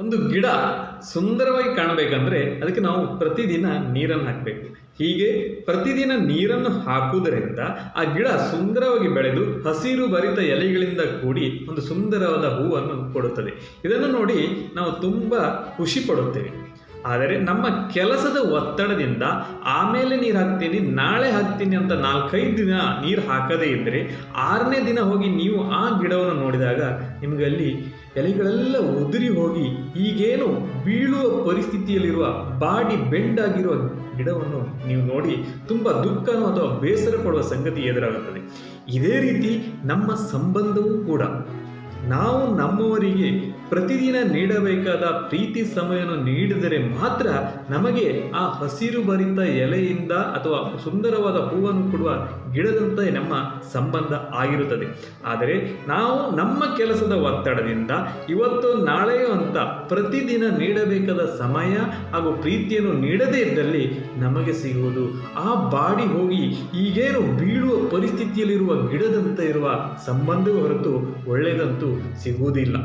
ಒಂದು ಗಿಡ ಸುಂದರವಾಗಿ ಕಾಣಬೇಕಂದ್ರೆ ಅದಕ್ಕೆ ನಾವು ಪ್ರತಿದಿನ ನೀರನ್ನು ಹಾಕಬೇಕು. ಹೀಗೆ ಪ್ರತಿದಿನ ನೀರನ್ನು ಹಾಕುವುದರಿಂದ ಆ ಗಿಡ ಸುಂದರವಾಗಿ ಬೆಳೆದು ಹಸಿರು ಭರಿತ ಎಲೆಗಳಿಂದ ಕೂಡಿ ಒಂದು ಸುಂದರವಾದ ಹೂವನ್ನು ಕೊಡುತ್ತದೆ. ಇದನ್ನು ನೋಡಿ ನಾವು ತುಂಬ ಖುಷಿ ಪಡುತ್ತೇವೆ. ಆದರೆ ನಮ್ಮ ಕೆಲಸದ ಒತ್ತಡದಿಂದ ಆಮೇಲೆ ನೀರು ಹಾಕ್ತೀನಿ, ನಾಳೆ ಹಾಕ್ತೀನಿ ಅಂತ 4-5 ದಿನ ನೀರು ಹಾಕದೇ ಇದ್ದರೆ 6ನೇ ದಿನ ಹೋಗಿ ನೀವು ಆ ಗಿಡವನ್ನು ನೋಡಿದಾಗ ನಿಮಗೆ ಅಲ್ಲಿ ಎಲೆಗಳೆಲ್ಲ ಉದುರಿ ಹೋಗಿ ಈಗೇನು ಬೀಳುವ ಪರಿಸ್ಥಿತಿಯಲ್ಲಿರುವ ಬಾಡಿ ಬೆಂಡಾಗಿರುವ ಗಿಡವನ್ನು ನೀವು ನೋಡಿ ತುಂಬ ದುಃಖನೋ ಅಥವಾ ಬೇಸರ ಪಡುವ ಸಂಗತಿ ಎದುರಾಗುತ್ತದೆ. ಇದೇ ರೀತಿ ನಮ್ಮ ಸಂಬಂಧವೂ ಕೂಡ ನಾವು ನಮ್ಮವರಿಗೆ ಪ್ರತಿದಿನ ನೀಡಬೇಕಾದ ಪ್ರೀತಿ ಸಮಯವನ್ನು ನೀಡಿದರೆ ಮಾತ್ರ ನಮಗೆ ಆ ಹಸಿರು ಭರಿತ ಎಲೆಯಿಂದ ಅಥವಾ ಸುಂದರವಾದ ಹೂವನ್ನು ಕೊಡುವ ಗಿಡದಂತೆ ನಮ್ಮ ಸಂಬಂಧ ಆಗಿರುತ್ತದೆ. ಆದರೆ ನಾವು ನಮ್ಮ ಕೆಲಸದ ಒತ್ತಡದಿಂದ ಇವತ್ತು ನಾಳೆಯೋ ಅಂತ ಪ್ರತಿದಿನ ನೀಡಬೇಕಾದ ಸಮಯ ಹಾಗೂ ಪ್ರೀತಿಯನ್ನು ನೀಡದೇ ಇದ್ದಲ್ಲಿ ನಮಗೆ ಸಿಗುವುದು ಆ ಬಾಡಿ ಹೋಗಿ ಈಗೇನು ಬೀಳುವ ಪರಿಸ್ಥಿತಿಯಲ್ಲಿರುವ ಗಿಡದಂತೆ ಇರುವ ಸಂಬಂಧವೇ ಹೊರತು ಒಳ್ಳೆಯದಂತೂ ಸಿಗುವುದಿಲ್ಲ.